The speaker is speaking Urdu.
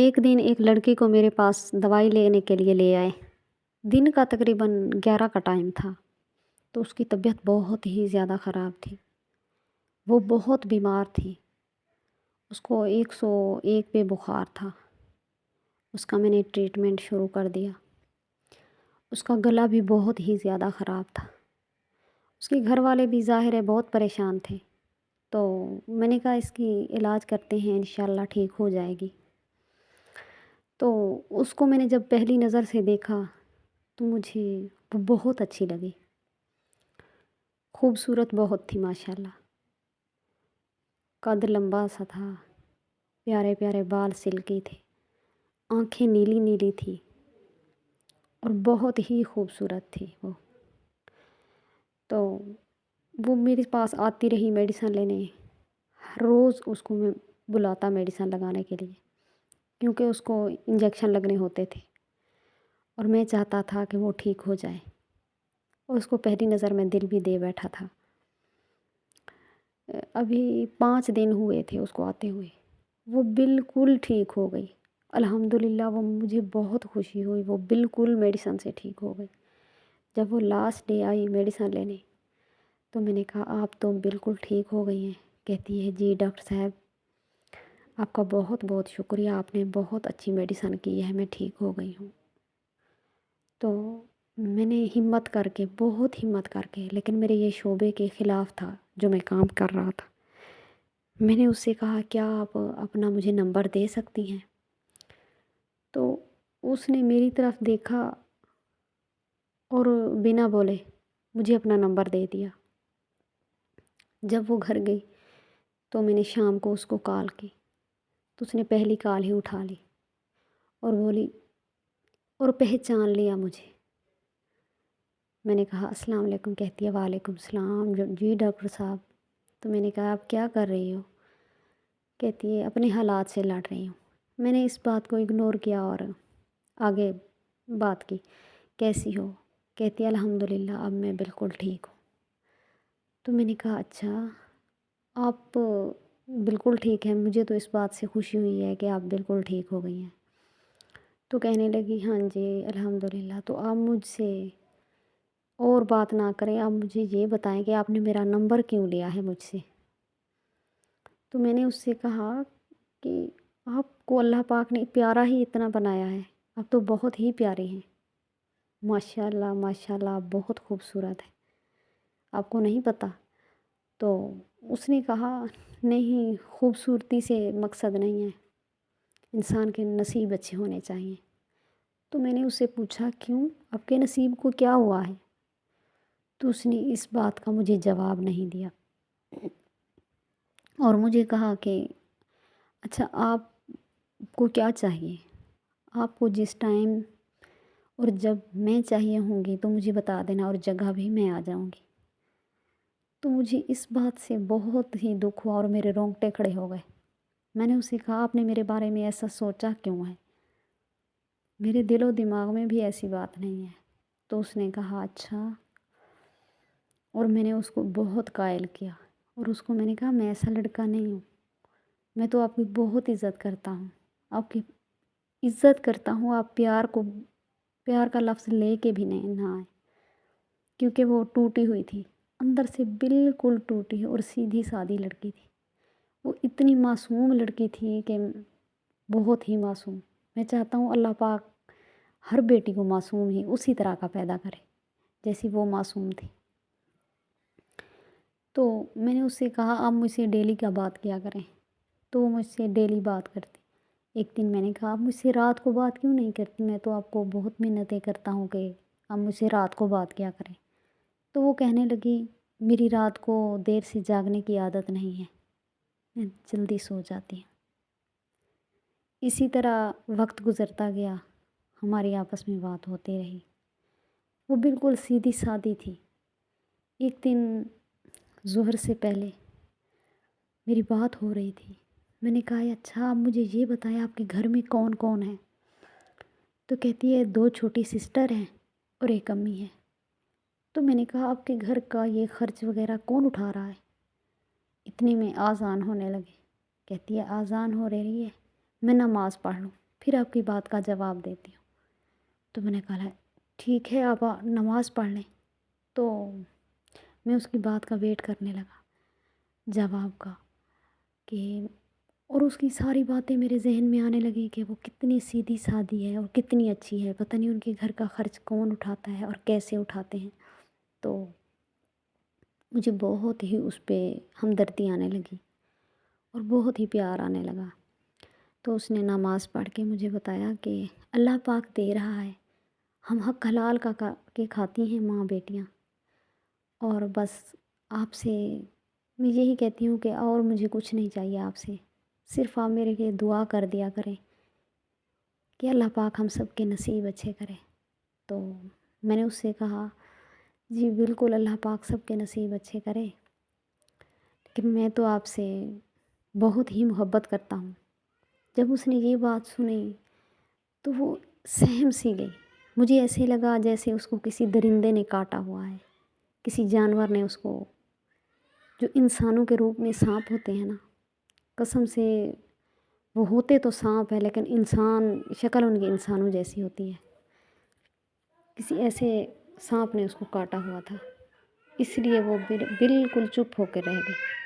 ایک دن ایک لڑکی کو میرے پاس دوائی لینے کے لیے لے آئے۔ دن کا تقریباً 11 کا ٹائم تھا، تو اس کی طبیعت بہت ہی زیادہ خراب تھی۔ وہ بہت بیمار تھی۔ اس کو 101 پہ بخار تھا۔ اس کا میں نے ٹریٹمنٹ شروع کر دیا۔ اس کا گلا بھی بہت ہی زیادہ خراب تھا۔ اس کے گھر والے بھی ظاہر ہے بہت پریشان تھے، تو میں نے کہا اس کی علاج کرتے ہیں، انشاءاللہ ٹھیک ہو جائے گی۔ تو اس کو میں نے جب پہلی نظر سے دیکھا تو مجھے وہ بہت اچھی لگی۔ خوبصورت بہت تھی ماشاءاللہ۔ قد لمبا سا تھا، پیارے پیارے بال سلکی تھے، آنکھیں نیلی نیلی تھی اور بہت ہی خوبصورت تھی وہ۔ تو وہ میرے پاس آتی رہی میڈیسن لینے۔ ہر روز اس کو میں بلاتا میڈیسن لگانے کے لیے، کیونکہ اس کو انجیکشن لگنے ہوتے تھے اور میں چاہتا تھا کہ وہ ٹھیک ہو جائے، اور اس کو پہلی نظر میں دل بھی دے بیٹھا تھا۔ ابھی 5 دن ہوئے تھے اس کو آتے ہوئے، وہ بالکل ٹھیک ہو گئی۔ الحمدللہ وہ مجھے بہت خوشی ہوئی، وہ بالکل میڈیسن سے ٹھیک ہو گئی۔ جب وہ لاسٹ ڈے آئی میڈیسن لینے تو میں نے کہا آپ تو بالکل ٹھیک ہو گئی ہیں۔ کہتی ہے جی ڈاکٹر صاحب آپ کا بہت بہت شکریہ، آپ نے بہت اچھی میڈیسن کی ہے، میں ٹھیک ہو گئی ہوں۔ تو میں نے ہمت کر کے، بہت ہمت کر کے، لیکن میرے یہ شعبے کے خلاف تھا جو میں کام کر رہا تھا، میں نے اس سے کہا کیا آپ اپنا مجھے نمبر دے سکتی ہیں؟ تو اس نے میری طرف دیکھا اور بنا بولے مجھے اپنا نمبر دے دیا۔ جب وہ گھر گئی تو میں نے شام کو اس کو کال کی، تو اس نے پہلی کال ہی اٹھا لی اور بولی اور پہچان لیا مجھے۔ میں نے کہا السلام علیکم، کہتی ہے وعلیکم السلام جی ڈاکٹر صاحب۔ تو میں نے کہا آپ کیا کر رہی ہو؟ کہتی ہے اپنے حالات سے لڑ رہی ہوں۔ میں نے اس بات کو اگنور کیا اور آگے بات کی، کیسی ہو؟ کہتی ہے الحمدللہ اب میں بالکل ٹھیک ہوں۔ تو میں نے کہا اچھا آپ بالکل ٹھیک ہیں، مجھے تو اس بات سے خوشی ہوئی ہے کہ آپ بالکل ٹھیک ہو گئی ہیں۔ تو کہنے لگی ہاں جی الحمدللہ، تو آپ مجھ سے اور بات نہ کریں، آپ مجھے یہ بتائیں کہ آپ نے میرا نمبر کیوں لیا ہے مجھ سے؟ تو میں نے اس سے کہا کہ آپ کو اللہ پاک نے پیارا ہی اتنا بنایا ہے، آپ تو بہت ہی پیارے ہیں، ماشاءاللہ ماشاءاللہ آپ بہت خوبصورت ہیں، آپ کو نہیں پتہ؟ تو اس نے کہا نہیں، خوبصورتی سے مقصد نہیں ہے، انسان کے نصیب اچھے ہونے چاہیے۔ تو میں نے اس سے پوچھا کیوں، آپ کے نصیب کو کیا ہوا ہے؟ تو اس نے اس بات کا مجھے جواب نہیں دیا اور مجھے کہا کہ اچھا آپ کو کیا چاہیے، آپ کو جس ٹائم اور جب میں چاہیے ہوں گی تو مجھے بتا دینا، اور جگہ بھی میں آ جاؤں گی۔ تو مجھے اس بات سے بہت ہی دکھ ہوا اور میرے رونگٹے کھڑے ہو گئے۔ میں نے اسے کہا آپ نے میرے بارے میں ایسا سوچا کیوں ہے؟ میرے دل و دماغ میں بھی ایسی بات نہیں ہے۔ تو اس نے کہا اچھا، اور میں نے اس کو بہت قائل کیا اور اس کو میں نے کہا میں ایسا لڑکا نہیں ہوں، میں تو آپ کی بہت عزت کرتا ہوں، آپ کی عزت کرتا ہوں، آپ پیار کا لفظ لے کے بھی نہیں نہ آئے، کیونکہ وہ ٹوٹی ہوئی تھی اندر سے، بالکل ٹوٹی اور سیدھی سادھی لڑکی تھی۔ وہ اتنی معصوم لڑکی تھی کہ بہت ہی معصوم۔ میں چاہتا ہوں اللہ پاک ہر بیٹی کو معصوم ہی اسی طرح کا پیدا کرے جیسی وہ معصوم تھی۔ تو میں نے اس سے کہا آپ مجھ سے ڈیلی کا بات کیا کریں، تو وہ مجھ سے ڈیلی بات کرتی۔ ایک دن میں نے کہا آپ مجھ سے رات کو بات کیوں نہیں کرتی، میں تو آپ کو بہت منتیں کرتا ہوں کہ آپ مجھ سے رات کو بات کیا کریں۔ تو وہ کہنے لگی میری رات کو دیر سے جاگنے کی عادت نہیں ہے، میں جلدی سو جاتی ہوں۔ اسی طرح وقت گزرتا گیا، ہماری آپس میں بات ہوتی رہی۔ وہ بالکل سیدھی سادی تھی۔ ایک دن ظہر سے پہلے میری بات ہو رہی تھی، میں نے کہا اچھا آپ مجھے یہ بتائیں آپ کے گھر میں کون کون ہے؟ تو کہتی ہے 2 چھوٹی سسٹر ہیں اور ایک امی ہے۔ تو میں نے کہا آپ کے گھر کا یہ خرچ وغیرہ کون اٹھا رہا ہے؟ اتنے میں آذان ہونے لگے۔ کہتی ہے آذان ہو رہی ہے، میں نماز پڑھ لوں۔ پھر آپ کی بات کا جواب دیتی ہوں۔ تو میں نے کہا ٹھیک ہے آپ نماز پڑھ لیں۔ تو میں اس کی بات کا ویٹ کرنے لگا جواب کا، کہ اور اس کی ساری باتیں میرے ذہن میں آنے لگی کہ وہ کتنی سیدھی سادی ہے اور کتنی اچھی ہے، پتہ نہیں ان کے گھر کا خرچ کون اٹھاتا ہے اور کیسے اٹھاتے ہیں۔ تو مجھے بہت ہی اس پہ ہمدردی آنے لگی اور بہت ہی پیار آنے لگا۔ تو اس نے نماز پڑھ کے مجھے بتایا کہ اللہ پاک دے رہا ہے، ہم حق حلال کا کے کھاتی ہیں ماں بیٹیاں، اور بس آپ سے میں یہی کہتی ہوں کہ اور مجھے کچھ نہیں چاہیے آپ سے، صرف آپ میرے لیے دعا کر دیا کریں کہ اللہ پاک ہم سب کے نصیب اچھے کرے۔ تو میں نے اس سے کہا جی بالکل اللہ پاک سب کے نصیب اچھے کرے، لیکن میں تو آپ سے بہت ہی محبت کرتا ہوں۔ جب اس نے یہ بات سنی تو وہ سہم سی گئی، مجھے ایسے لگا جیسے اس کو کسی درندے نے کاٹا ہوا ہے، کسی جانور نے اس کو، جو انسانوں کے روپ میں سانپ ہوتے ہیں نا، قسم سے وہ ہوتے تو سانپ ہے لیکن انسان شکل ان کی انسانوں جیسی ہوتی ہے، کسی ایسے سانپ نے اس کو کاٹا ہوا تھا، اس لیے وہ بالکل چپ ہو کے رہ گئی۔